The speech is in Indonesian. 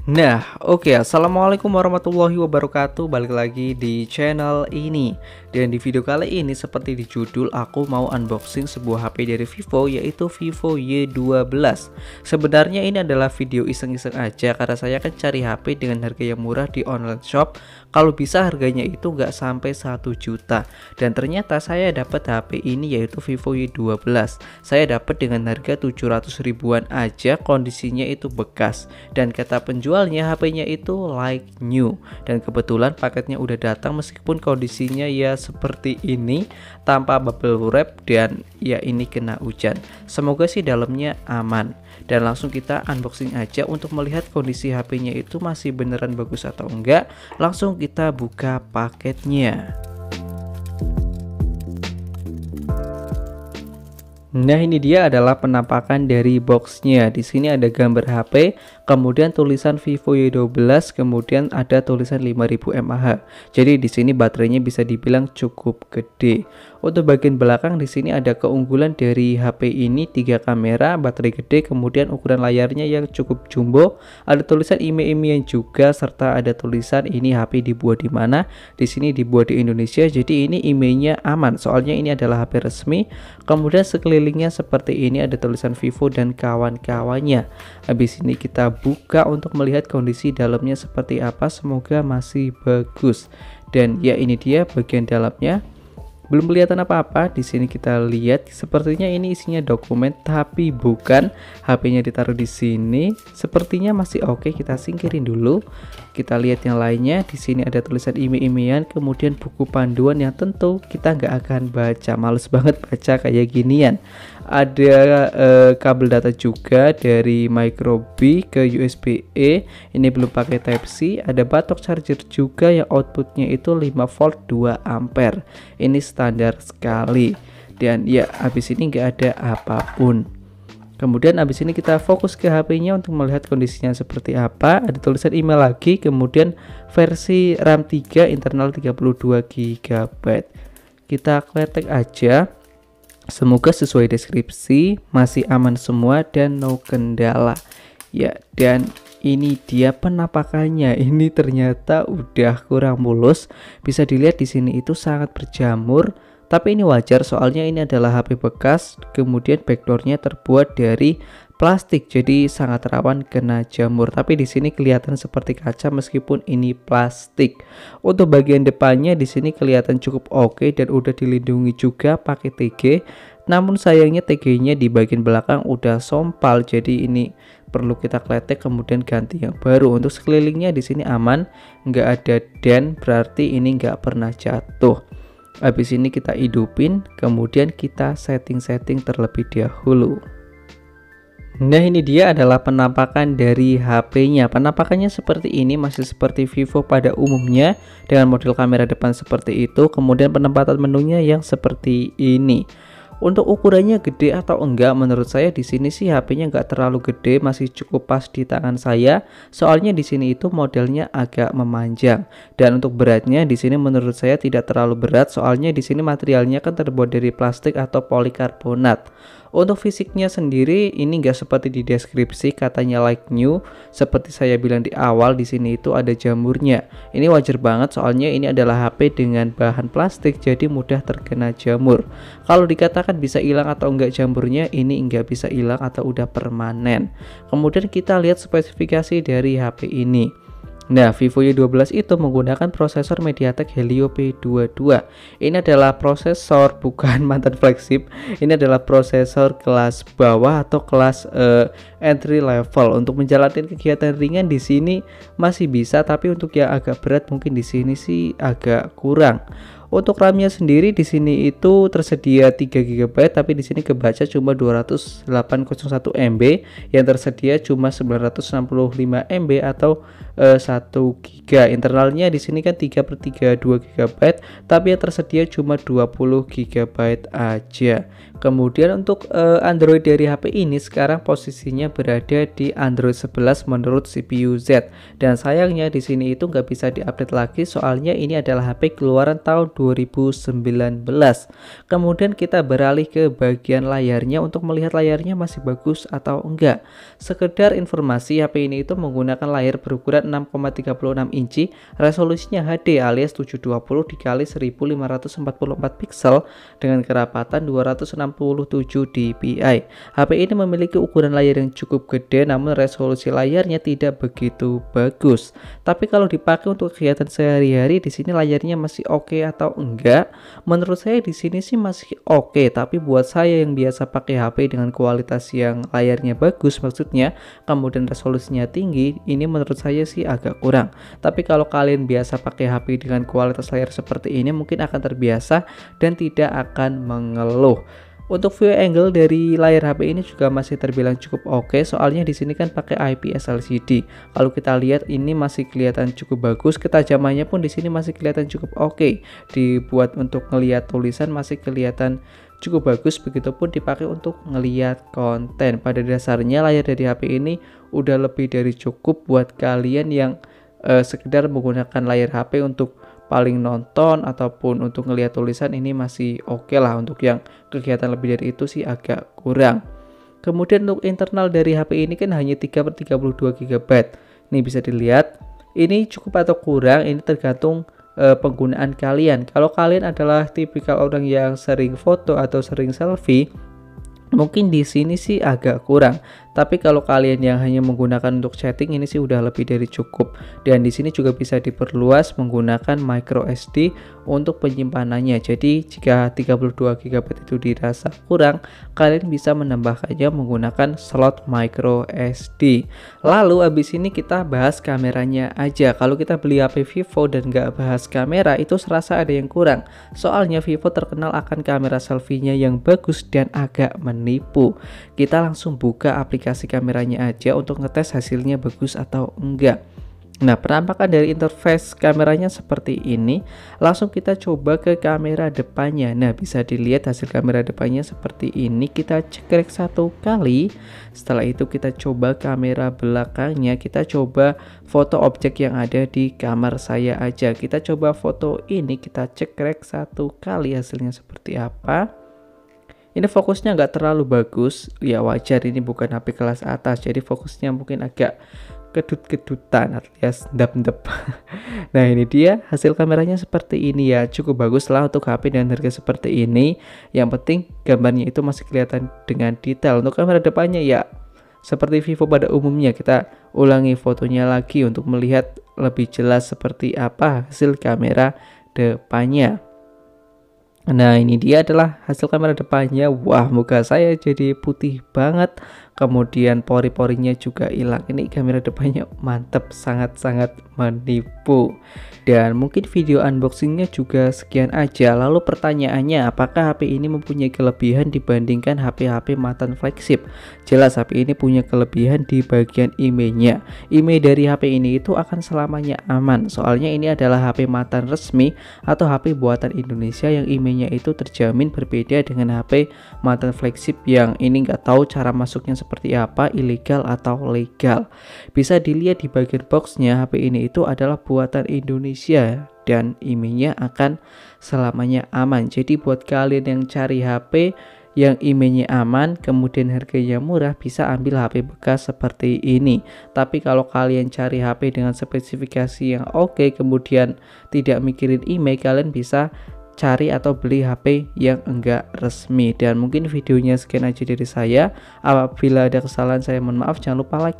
Assalamualaikum warahmatullahi wabarakatuh. Balik lagi di channel ini. Dan di video kali ini seperti di judul, aku mau unboxing sebuah HP dari Vivo, yaitu Vivo Y12. Sebenarnya ini adalah video iseng-iseng aja, karena saya akan cari HP dengan harga yang murah di online shop. Kalau bisa harganya itu nggak sampai 1 juta. Dan ternyata saya dapat HP ini, yaitu Vivo Y12. Saya dapat dengan harga 700 ribuan aja, kondisinya itu bekas. Dan kata penjualnya HP-nya itu like new. Dan kebetulan paketnya udah datang meskipun kondisinya ya seperti ini, tanpa bubble wrap, dan ya ini kena hujan. Semoga sih dalamnya aman. Dan langsung kita unboxing aja untuk melihat kondisi HP-nya itu masih beneran bagus atau enggak. Langsung kita buka paketnya. Nah, ini dia adalah penampakan dari boxnya. Di sini ada gambar HP, kemudian tulisan Vivo Y12, kemudian ada tulisan 5000 mAh. Jadi di sini baterainya bisa dibilang cukup gede. Untuk bagian belakang di sini ada keunggulan dari HP ini, 3 kamera, baterai gede, kemudian ukuran layarnya yang cukup jumbo. Ada tulisan IMEI juga, serta ada tulisan ini HP dibuat di mana. Di sini dibuat di Indonesia. Jadi ini IMEI-nya aman, soalnya ini adalah HP resmi. Kemudian sekelilingnya seperti ini, ada tulisan Vivo dan kawan-kawannya. Habis ini kita buka untuk melihat kondisi dalamnya seperti apa. Semoga masih bagus. Dan ya ini dia bagian dalamnya. Belum kelihatan apa-apa. Di sini kita lihat sepertinya ini isinya dokumen, tapi bukan. HP-nya ditaruh di sini. Sepertinya masih oke. Kita singkirin dulu. Kita lihat yang lainnya. Di sini ada tulisan IMEI-an, kemudian buku panduan yang tentu kita nggak akan baca. Males banget baca kayak ginian. Ada kabel data juga dari micro B ke USB-E. Ini belum pakai Type C. Ada batok charger juga yang outputnya itu 5 volt 2 ampere. Ini standar sekali. Dan ya habis ini nggak ada apapun. Kemudian habis ini kita fokus ke HP-nya untuk melihat kondisinya seperti apa. Ada tulisan email lagi, kemudian versi RAM 3 internal 32 GB. Kita kletek aja. Semoga sesuai deskripsi, masih aman semua dan no kendala. Ya, dan ini dia penampakannya. Ini ternyata udah kurang mulus. Bisa dilihat di sini itu sangat berjamur. Tapi ini wajar soalnya ini adalah HP bekas. Kemudian backdoornya terbuat dari plastik, jadi sangat rawan kena jamur. Tapi di sini kelihatan seperti kaca meskipun ini plastik. Untuk bagian depannya di sini kelihatan cukup oke dan udah dilindungi juga pakai TG. Namun sayangnya TG-nya di bagian belakang udah sompal, jadi ini perlu kita kletek kemudian ganti yang baru. Untuk sekelilingnya di sini aman, nggak ada dent, berarti ini nggak pernah jatuh. Habis ini kita hidupin, kemudian kita setting-setting terlebih dahulu. Nah, ini dia adalah penampakan dari HP-nya. Penampakannya seperti ini, masih seperti Vivo pada umumnya dengan model kamera depan seperti itu. Kemudian penempatan menunya yang seperti ini. Untuk ukurannya gede atau enggak, menurut saya di sini sih HP-nya nggak terlalu gede, masih cukup pas di tangan saya. Soalnya di sini itu modelnya agak memanjang. Dan untuk beratnya di sini menurut saya tidak terlalu berat, soalnya di sini materialnya kan terbuat dari plastik atau polikarbonat. Untuk fisiknya sendiri ini enggak seperti di deskripsi, katanya like new. Seperti saya bilang di awal, di sini itu ada jamurnya. Ini wajar banget soalnya ini adalah HP dengan bahan plastik, jadi mudah terkena jamur. Kalau dikatakan bisa hilang atau enggak jamurnya, ini enggak bisa hilang atau udah permanen. Kemudian kita lihat spesifikasi dari HP ini. Nah, Vivo Y12 itu menggunakan prosesor MediaTek Helio P22. Ini adalah prosesor bukan mantan flagship. Ini adalah prosesor kelas bawah atau kelas entry level. Untuk menjalankan kegiatan ringan di sini masih bisa, tapi untuk yang agak berat mungkin di sini sih agak kurang. Untuk RAM-nya sendiri di sini itu tersedia 3 GB, tapi di sini kebaca cuma 2801 MB, yang tersedia cuma 965 MB atau 1 GB. Internalnya di sini kan 3/32 GB, tapi yang tersedia cuma 20 GB aja. Kemudian untuk Android dari HP ini sekarang posisinya berada di Android 11 menurut CPU Z. Dan sayangnya di sini itu nggak bisa diupdate lagi, soalnya ini adalah HP keluaran tahun 2019. Kemudian kita beralih ke bagian layarnya untuk melihat layarnya masih bagus atau enggak. Sekedar informasi, HP ini itu menggunakan layar berukuran 6,36 inci, resolusinya HD alias 720 dikali 1544 pixel dengan kerapatan 267 dpi. HP ini memiliki ukuran layar yang cukup gede, namun resolusi layarnya tidak begitu bagus. Tapi kalau dipakai untuk kegiatan sehari-hari, di sini layarnya masih oke atau enggak? Menurut saya di sini sih masih oke, tapi buat saya yang biasa pakai HP dengan kualitas yang layarnya bagus maksudnya, kemudian resolusinya tinggi, ini menurut saya sih agak kurang. Tapi kalau kalian biasa pakai HP dengan kualitas layar seperti ini, mungkin akan terbiasa dan tidak akan mengeluh. Untuk view angle dari layar HP ini juga masih terbilang cukup oke, soalnya di sini kan pakai IPS LCD. Kalau kita lihat ini masih kelihatan cukup bagus, ketajamannya pun di sini masih kelihatan cukup oke. Dibuat untuk ngelihat tulisan masih kelihatan cukup bagus, begitupun dipakai untuk ngelihat konten. Pada dasarnya layar dari HP ini udah lebih dari cukup buat kalian yang sekedar menggunakan layar HP untuk paling nonton ataupun untuk ngelihat tulisan, ini masih oke lah. Untuk yang kegiatan lebih dari itu sih agak kurang. Kemudian untuk internal dari HP ini kan hanya 3/32 GB. Ini bisa dilihat, ini cukup atau kurang, ini tergantung penggunaan kalian. Kalau kalian adalah tipikal orang yang sering foto atau sering selfie, mungkin di sini sih agak kurang. Tapi kalau kalian yang hanya menggunakan untuk chatting, ini sih udah lebih dari cukup. Dan di sini juga bisa diperluas menggunakan micro SD untuk penyimpanannya. Jadi jika 32 GB itu dirasa kurang, kalian bisa menambahkannya menggunakan slot micro SD. Lalu abis ini kita bahas kameranya aja. Kalau kita beli HP Vivo dan nggak bahas kamera, itu serasa ada yang kurang. Soalnya Vivo terkenal akan kamera selfie-nya yang bagus dan agak menipu. Kita langsung buka aplikasi kameranya aja untuk ngetes hasilnya bagus atau enggak. Nah, penampakan dari interface kameranya seperti ini. Langsung kita coba ke kamera depannya. Nah, bisa dilihat hasil kamera depannya seperti ini. Kita cekrek satu kali. Setelah itu kita coba kamera belakangnya. Kita coba foto objek yang ada di kamar saya aja. Kita coba foto ini, kita cekrek satu kali, hasilnya seperti apa. Ini fokusnya nggak terlalu bagus, ya wajar, ini bukan HP kelas atas, jadi fokusnya mungkin agak kedut-kedutan alias ndap-ndap. Nah, ini dia hasil kameranya seperti ini ya, cukup bagus lah untuk HP dengan harga seperti ini. Yang penting gambarnya itu masih kelihatan dengan detail. Untuk kamera depannya ya seperti Vivo pada umumnya, kita ulangi fotonya lagi untuk melihat lebih jelas seperti apa hasil kamera depannya. Nah, ini dia adalah hasil kamera depannya. Wah, muka saya jadi putih banget. Kemudian pori-porinya juga hilang. Ini kamera depannya mantap, sangat-sangat menipu. Dan mungkin video unboxingnya juga sekian aja. Lalu pertanyaannya, apakah HP ini mempunyai kelebihan dibandingkan HP-HP mantan flagship? Jelas HP ini punya kelebihan di bagian IMEI-nya. IMEI dari HP ini itu akan selamanya aman. Soalnya ini adalah HP mantan resmi atau HP buatan Indonesia yang IMEI-nya itu terjamin, berbeda dengan HP mantan flagship yang ini nggak tahu cara masuknya seperti apa, ilegal atau legal. Bisa dilihat di bagian boxnya, HP ini itu adalah buatan Indonesia dan IMEI-nya akan selamanya aman. Jadi buat kalian yang cari HP yang IMEI-nya aman kemudian harganya murah, bisa ambil HP bekas seperti ini. Tapi kalau kalian cari HP dengan spesifikasi yang oke kemudian tidak mikirin IMEI, kalian bisa cari atau beli HP yang enggak resmi. Dan mungkin videonya sekian aja dari saya. Apabila ada kesalahan saya mohon maaf. Jangan lupa like,